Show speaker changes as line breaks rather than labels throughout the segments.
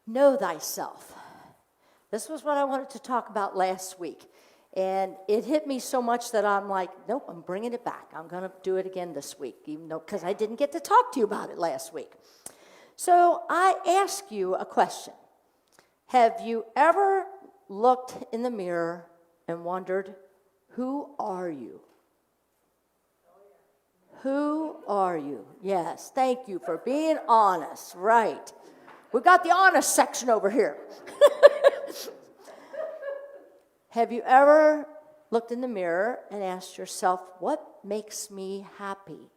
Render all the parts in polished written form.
Know thyself. This was what I wanted to talk about last week. And it hit me so much that I'm like, nope, I'm bringing it back. I'm going to do it again this week, even though, because I didn't get to talk to you about it last week. So I ask you a question. Have you ever looked in the mirror and wondered, who are you? Who are you? Yes, thank you for being honest. Right. We've got the honest section over here. Have you ever looked in the mirror and asked yourself, what makes me happy?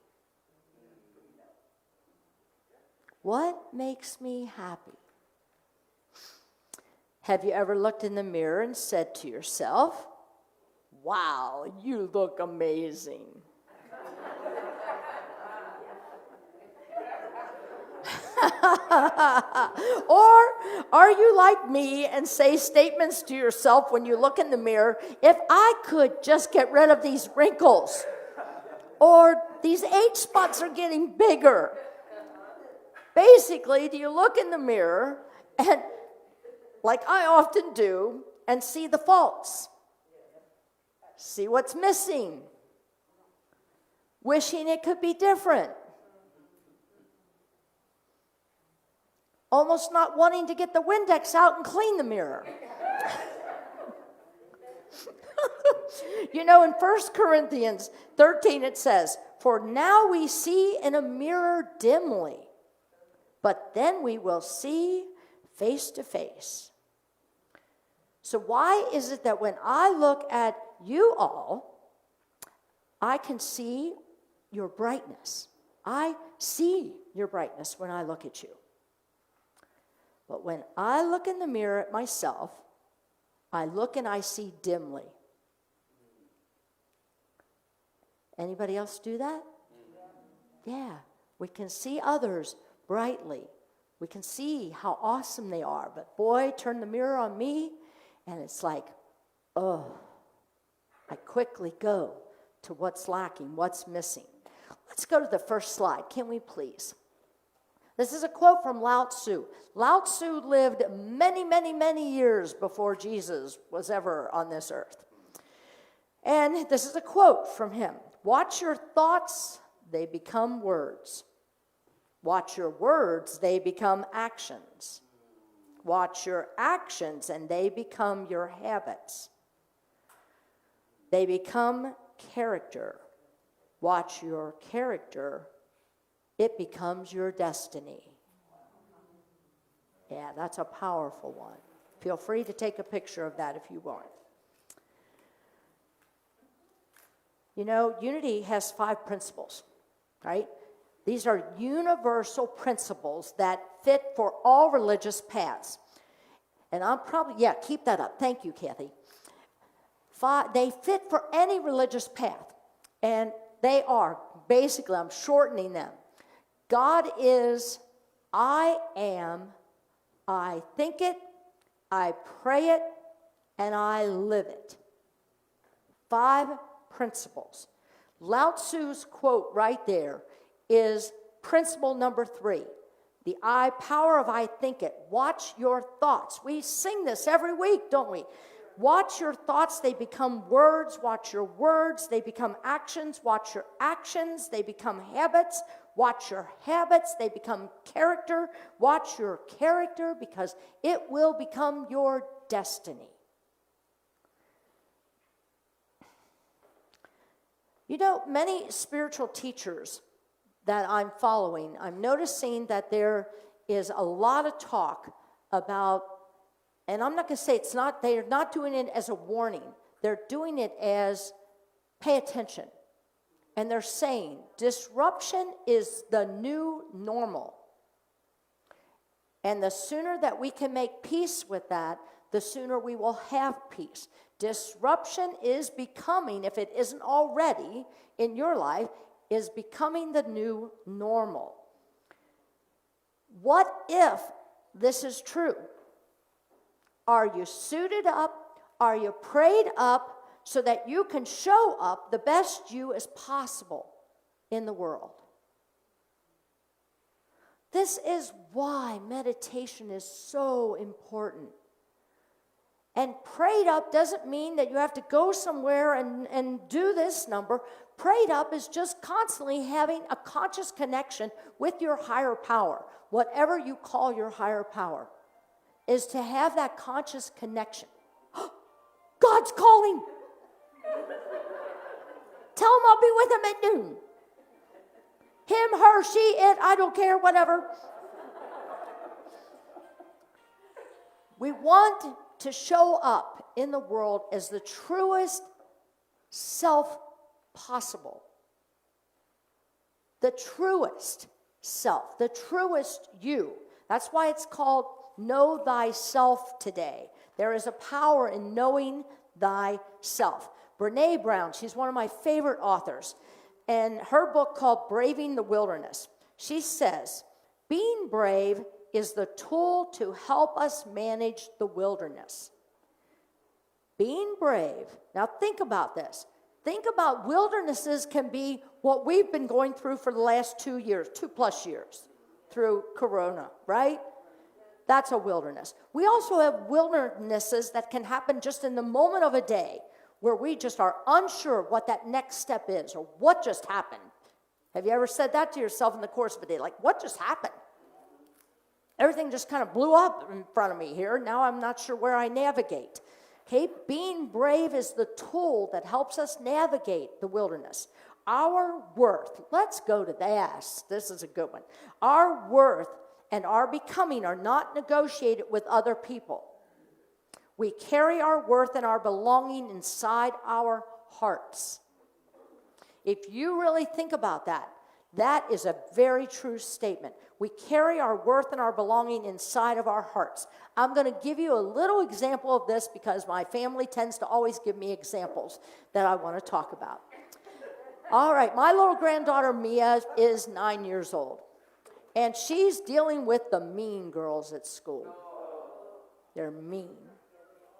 What makes me happy? Have you ever looked in the mirror and said to yourself, wow, you look amazing? Or are you like me and say statements to yourself when you look in the mirror, if I could just get rid of these wrinkles, or these age spots are getting bigger. Basically, do you look in the mirror and, like I often do, and see the faults? See what's missing. Wishing it could be different. Almost not wanting to get the Windex out and clean the mirror. You know, in 1 Corinthians 13 it says, for now we see in a mirror dimly, but then we will see face to face. So why is it that when I look at you all, I can see your brightness? I see your brightness when I look at you. But when I look in the mirror at myself, I look and I see dimly. Anybody else do that? Yeah. We can see others brightly. We can see how awesome they are. But boy, turn the mirror on me, and it's like, oh, I quickly go to what's lacking, what's missing. Let's go to the first slide, can we please? This is a quote from Lao Tzu. Lao Tzu lived many, many, many years before Jesus was ever on this earth. And this is a quote from him. Watch your thoughts, they become words. Watch your words, they become actions. Watch your actions, and they become your habits. They become character. Watch your character, it becomes your destiny. Yeah, that's a powerful one. Feel free to take a picture of that if you want. You know, unity has 5 principles, right? These are universal principles that fit for all religious paths. And I'm probably, yeah, keep that up. Thank you, Kathy. They fit for any religious path. And they are, basically, I'm shortening them. God is, I am, I think it, I pray it, and I live it. 5 principles. Lao Tzu's quote right there is principle number 3. The I power of I think it. Watch your thoughts. We sing this every week, don't we? Watch your thoughts, they become words. Watch your words, they become actions. Watch your actions, they become habits. Watch your habits, they become character. Watch your character, because it will become your destiny. You know, many spiritual teachers that I'm following, I'm noticing that there is a lot of talk about, and I'm not going to say it's not, they're not doing it as a warning. They're doing it as pay attention. And they're saying disruption is the new normal. And the sooner that we can make peace with that, the sooner we will have peace. Disruption is becoming, if it isn't already in your life, is becoming the new normal. What if this is true? Are you suited up? Are you prayed up so that you can show up the best you as possible in the world? This is why meditation is so important. And prayed up doesn't mean that you have to go somewhere and do this number. Prayed up is just constantly having a conscious connection with your higher power. Whatever you call your higher power is to have that conscious connection. God's calling. Tell him I'll be with him at noon. Him, her, she, it, I don't care, whatever. We want to show up in the world as the truest self possible. The truest self, the truest you. That's why it's called Know Thyself today. There is a power in knowing thyself. Brene Brown, she's one of my favorite authors, and her book called Braving the Wilderness, she says, being brave is the tool to help us manage the wilderness. Being brave, now think about this. Think about wildernesses can be what we've been going through for the last 2 years, 2+ years, through Corona, right? That's a wilderness. We also have wildernesses that can happen just in the moment of a day where we just are unsure what that next step is or what just happened. Have you ever said that to yourself in the course of a day? Like, what just happened? Everything just kind of blew up in front of me here. Now I'm not sure where I navigate. Okay, being brave is the tool that helps us navigate the wilderness. Our worth, let's go to this. This is a good one. Our worth and our becoming are not negotiated with other people. We carry our worth and our belonging inside our hearts. If you really think about that, that is a very true statement. We carry our worth and our belonging inside of our hearts. I'm going to give you a little example of this because my family tends to always give me examples that I want to talk about. All right, my little granddaughter Mia is 9 years old, and she's dealing with the mean girls at school. They're mean.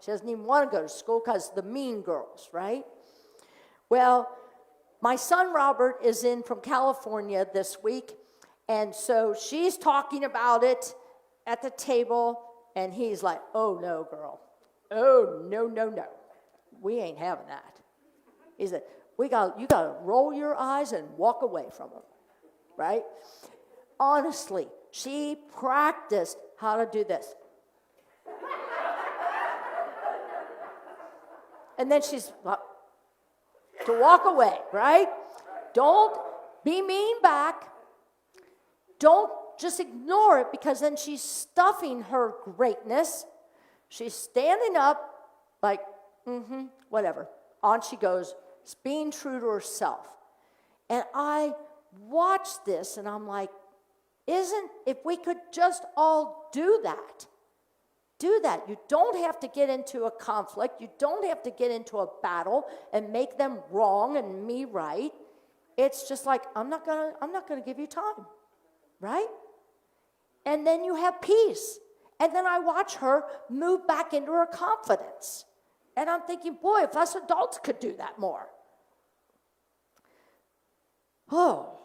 She doesn't even want to go to school because the mean girls, right? Well, my son Robert is in from California this week, and so she's talking about it at the table, and he's like, oh, no, girl. Oh, no, no, no. We ain't having that. He said, you got to roll your eyes and walk away from them, right? Honestly, she practiced how to do this. And then she's to walk away, right? Don't be mean back. Don't just ignore it because then she's stuffing her greatness. She's standing up like, whatever. On she goes, being true to herself. And I watched this and I'm like, if we could just all do that. Do that. You don't have to get into a conflict. You don't have to get into a battle and make them wrong and me right. It's just like, I'm not gonna give you time. Right? And then you have peace. And then I watch her move back into her confidence. And I'm thinking, boy, if us adults could do that more. Oh,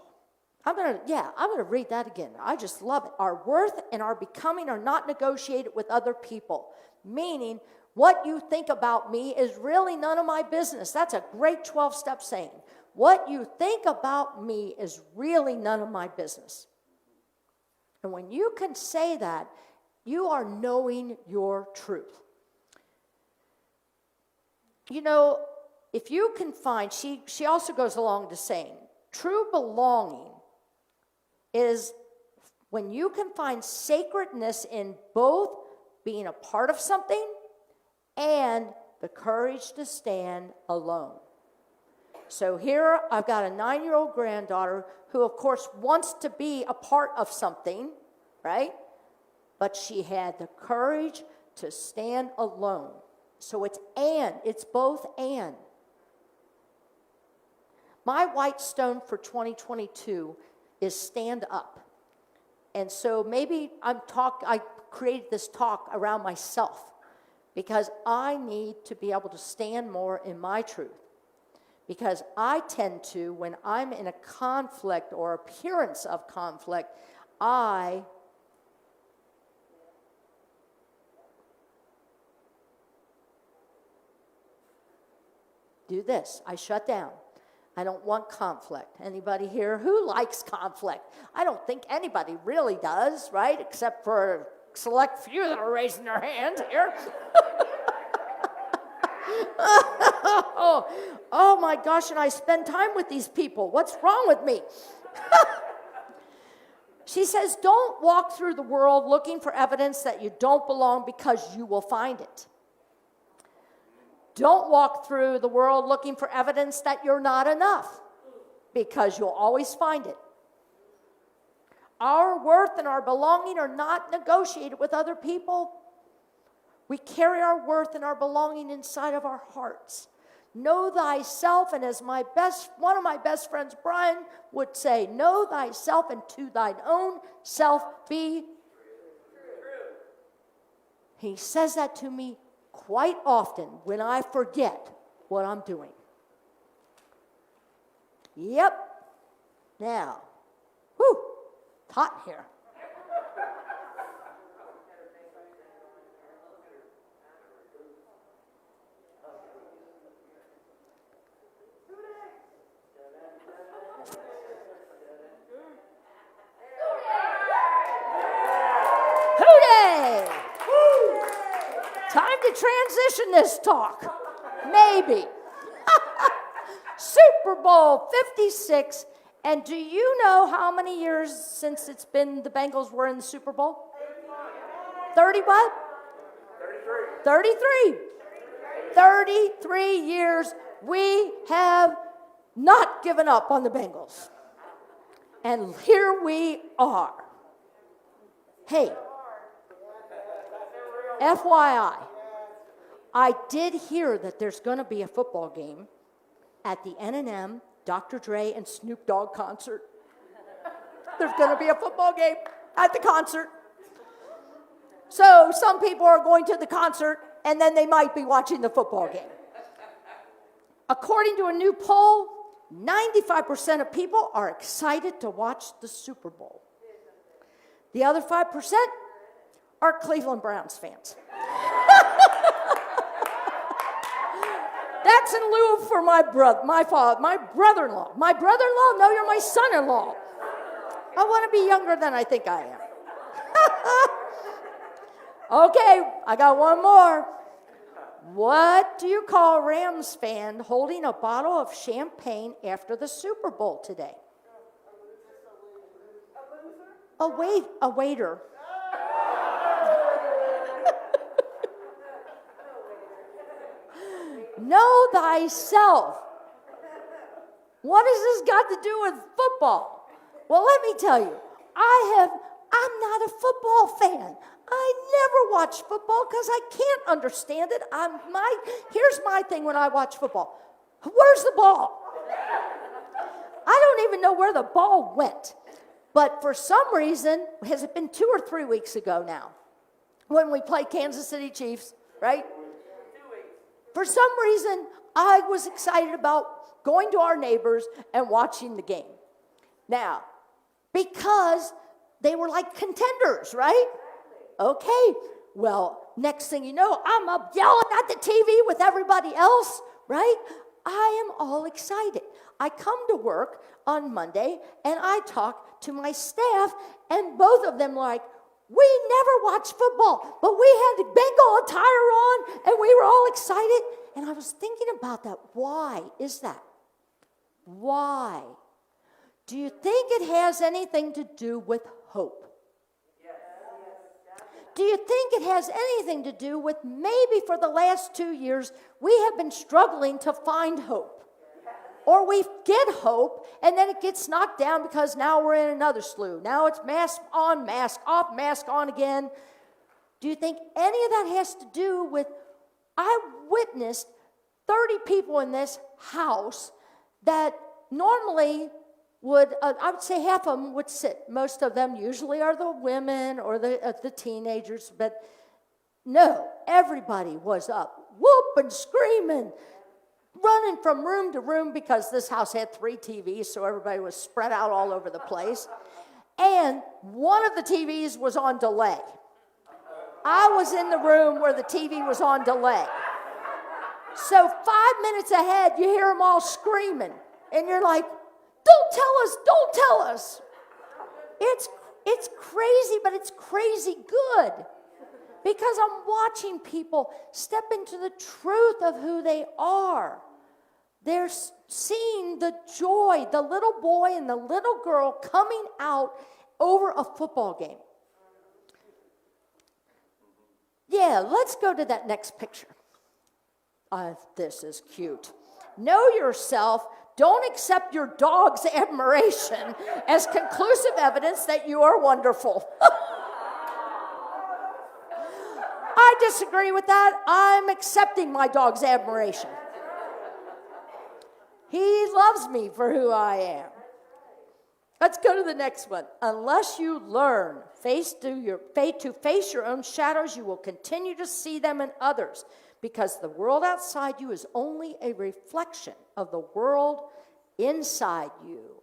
I'm gonna read that again. I just love it. Our worth and our becoming are not negotiated with other people. Meaning, what you think about me is really none of my business. That's a great 12-step saying. What you think about me is really none of my business. And when you can say that, you are knowing your truth. You know, if you can find, she also goes along to saying, true belonging is when you can find sacredness in both being a part of something and the courage to stand alone. So here I've got a 9-year-old granddaughter who, of course, wants to be a part of something, right? But she had the courage to stand alone. So it's both and. My white stone for 2022 is stand up. And so maybe I created this talk around myself because I need to be able to stand more in my truth. Because I tend to, when I'm in a conflict or appearance of conflict, I do this. I shut down. I don't want conflict. Anybody here who likes conflict? I don't think anybody really does, right? Except for a select few that are raising their hands here. Oh my gosh, and I spend time with these people. What's wrong with me? She says, don't walk through the world looking for evidence that you don't belong, because you will find it. Don't walk through the world looking for evidence that you're not enough, because you'll always find it. Our worth and our belonging are not negotiated with other people. We carry our worth and our belonging inside of our hearts. Know thyself, and as one of my best friends, Brian, would say, know thyself, and to thine own self be true. He says that to me quite often when I forget what I'm doing. Yep. Now, whew, it's hot here. Time to transition this talk. Maybe. Super Bowl 56. And do you know how many years since it's been the Bengals were in the Super Bowl? 30 what? 33. 33 years. We have not given up on the Bengals. And here we are. Hey. FYI, I did hear that there's going to be a football game at the N&M, Dr. Dre, and Snoop Dogg concert. There's going to be a football game at the concert. So some people are going to the concert, and then they might be watching the football game. According to a new poll, 95% of people are excited to watch the Super Bowl. The other 5% are Cleveland Browns fans. That's in lieu for my brother-in-law. My brother-in-law? No, you're my son-in-law. I want to be younger than I think I am. Okay, I got one more. What do you call a Rams fan holding a bottle of champagne after the Super Bowl today? A waiter. Know thyself. What has this got to do with football? Well, let me tell you, I'm not a football fan. I never watch football because I can't understand it. Here's my thing when I watch football. Where's the ball? I don't even know where the ball went. But for some reason, has it been 2 or 3 weeks ago now, when we played Kansas City Chiefs, right? For some reason, I was excited about going to our neighbors and watching the game. Now, because they were like contenders, right? Okay, well, next thing you know, I'm up yelling at the TV with everybody else, right? I am all excited. I come to work on Monday, and I talk to my staff, and both of them like, we never watch football, but we had the Bengal attire on, and we were all excited. And I was thinking about that. Why is that? Why? Do you think it has anything to do with hope? Do you think it has anything to do with maybe for the last 2 years we have been struggling to find hope? Or we get hope, and then it gets knocked down because now we're in another slew. Now it's mask on, mask off, mask on again. Do you think any of that has to do with, I witnessed 30 people in this house that normally would, I would say half of them would sit. Most of them usually are the women or the teenagers, but no, everybody was up, whooping, screaming, running from room to room because this house had 3 TVs, so everybody was spread out all over the place. and one of the TVs was on delay. I was in the room where the TV was on delay. So 5 minutes ahead, you hear them all screaming. And you're like, don't tell us, don't tell us. It's crazy, but it's crazy good. Because I'm watching people step into the truth of who they are. They're seeing the joy, the little boy and the little girl coming out over a football game. Yeah, let's go to that next picture. This is cute. Know yourself. Don't accept your dog's admiration as conclusive evidence that you are wonderful. I disagree with that. I'm accepting my dog's admiration. He loves me for who I am. Let's go to the next one. Unless you learn to face your own shadows, you will continue to see them in others, because the world outside you is only a reflection of the world inside you.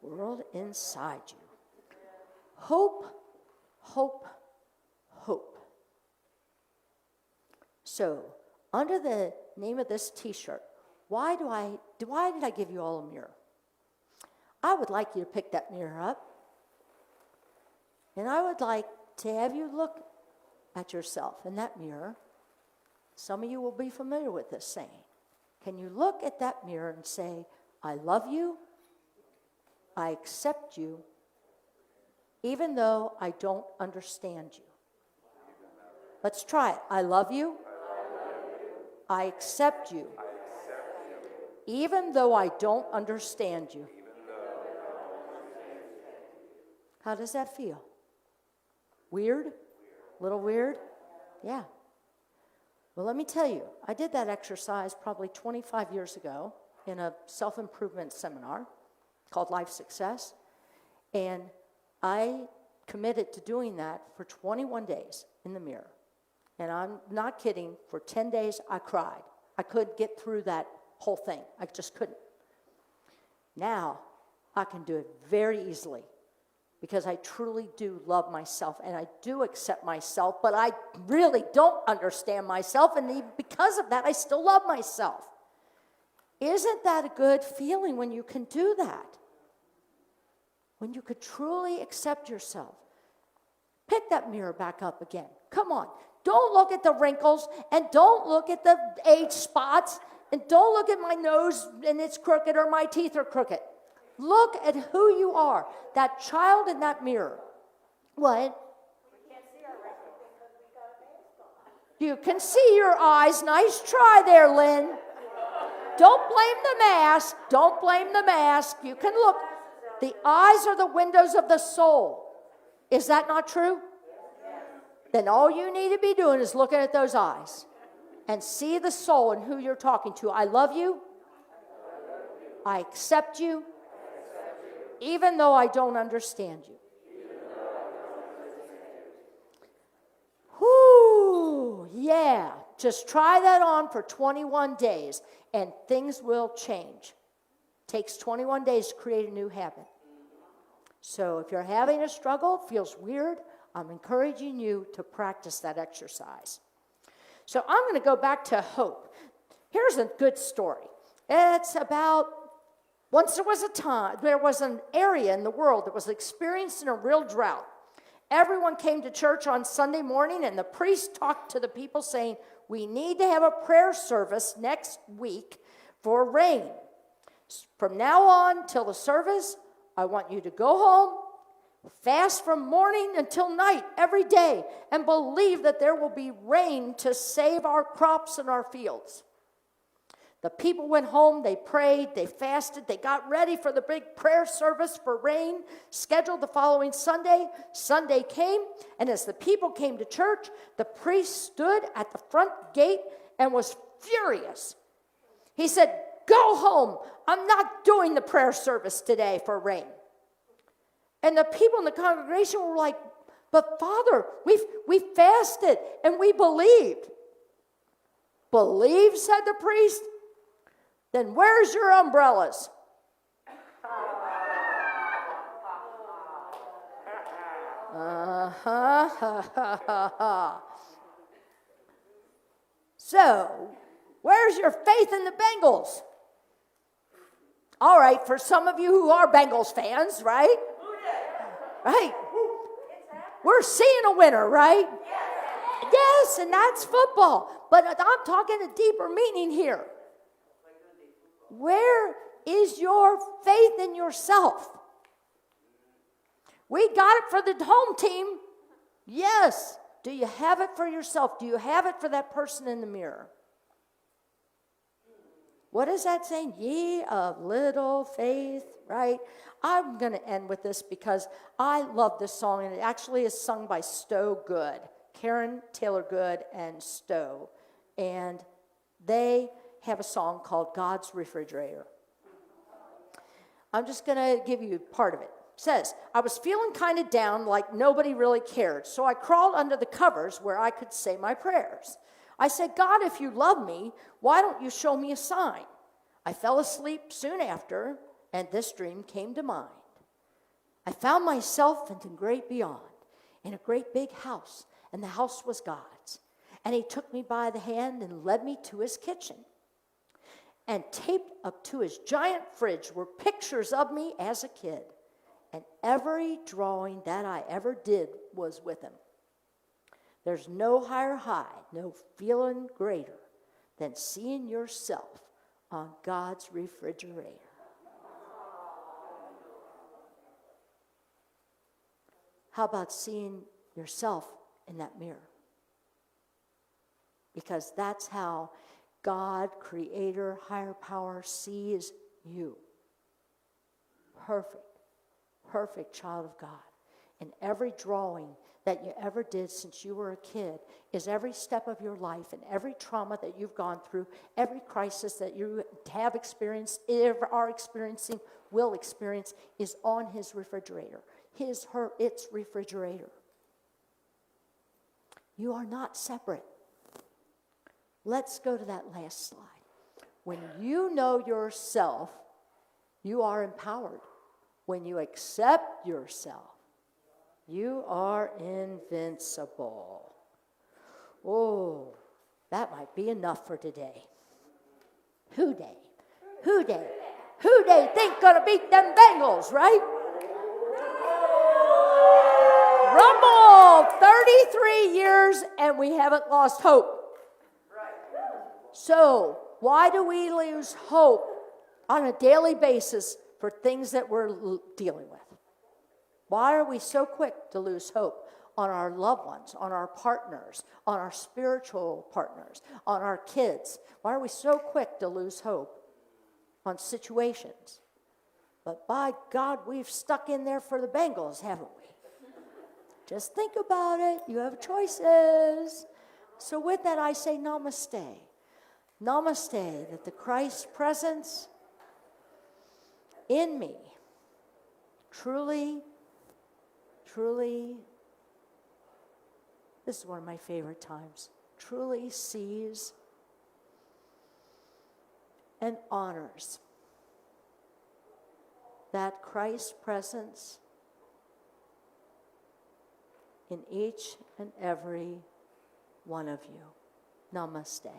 World inside you. Hope, hope, hope. So, under the name of this t-shirt, why did I give you all a mirror? I would like you to pick that mirror up. And I would like to have you look at yourself in that mirror. Some of you will be familiar with this saying. Can you look at that mirror and say, I love you, I accept you, even though I don't understand you? Let's try it. I love you, I accept you, even though I don't understand you. How does that feel? Weird? A little weird? Yeah. Well, let me tell you, I did that exercise probably 25 years ago in a self-improvement seminar called Life Success. And I committed to doing that for 21 days in the mirror. And I'm not kidding, for 10 days I cried. I couldn't get through that whole thing. I just couldn't. Now, I can do it very easily, because I truly do love myself and I do accept myself, but I really don't understand myself, and because of that, I still love myself. Isn't that a good feeling when you can do that? When you could truly accept yourself. Pick that mirror back up again. Come on. Don't look at the wrinkles, and don't look at the age spots, and don't look at my nose and it's crooked or my teeth are crooked. Look at who you are, that child in that mirror. What?
We can't see our wrinkles because we got a mask on.
You can see your eyes. Nice try there, Lynn. Don't blame the mask. Don't blame the mask. You can look. The eyes are the windows of the soul. Is that not true?
Yes.
Then all you need to be doing is looking at those eyes and see the soul and who you're talking to. I love you. I accept you. Even though I don't understand you. Whoo, yeah. Just try that on for 21 days and things will change. Takes 21 days to create a new habit. So if you're having a struggle, feels weird, I'm encouraging you to practice that exercise. So I'm going to go back to hope. Here's a good story. It's about once there was an area in the world that was experiencing a real drought. Everyone came to church on Sunday morning, and the priest talked to the people saying, we need to have a prayer service next week for rain. From now on till the service, I want you to go home, fast from morning until night every day, and believe that there will be rain to save our crops and our fields. The people went home, they prayed, they fasted, they got ready for the big prayer service for rain, scheduled the following Sunday. Sunday came, and as the people came to church, the priest stood at the front gate and was furious. He said, go home. I'm not doing the prayer service today for rain. And the people in the congregation were like, but Father, we fasted and we believed. Believe, said the priest? Then where's your umbrellas? So, where's your faith in the Bengals? All right, for some of you who are Bengals fans, right? Right. We're seeing a winner, right? Yes, and that's football. But I'm talking a deeper meaning here. Where is your faith in yourself? We got it for the home team. Yes. Do you have it for yourself? Do you have it for that person in the mirror? What is that saying? Ye of little faith, right? I'm going to end with this because I love this song, and it actually is sung by Stowe Good, Karen Taylor Good and Stowe. And they have a song called God's Refrigerator. I'm just going to give you part of it. It says, I was feeling kind of down, like nobody really cared, so I crawled under the covers where I could say my prayers. I said, God, if you love me, why don't you show me a sign? I fell asleep soon after, and this dream came to mind. I found myself in the great beyond, in a great big house, and the house was God's. And he took me by the hand and led me to his kitchen. And taped up to his giant fridge were pictures of me as a kid. And every drawing that I ever did was with him. There's no higher high, no feeling greater than seeing yourself on God's refrigerator. How about seeing yourself in that mirror? Because that's how God, Creator, higher power, sees you. Perfect child of God. And every drawing that you ever did since you were a kid is every step of your life and every trauma that you've gone through, every crisis that you have experienced, ever are experiencing, will experience, is on his refrigerator. Its refrigerator. You are not separate. Let's go to that last slide. When you know yourself, you are empowered. When you accept yourself, you are invincible. Oh, that might be enough for today. Who they think gonna beat them Bengals, right? Rumble, 33 years and we haven't lost hope. So, why do we lose hope on a daily basis for things that we're dealing with? Why are we so quick to lose hope on our loved ones, on our partners, on our spiritual partners, on our kids? Why are we so quick to lose hope on situations? But by God, we've stuck in there for the Bengals, haven't we? Just think about it. You have choices. So with that, I say namaste. Namaste, that the Christ presence in me truly, this is one of my favorite times, truly sees and honors that Christ's presence in each and every one of you. Namaste.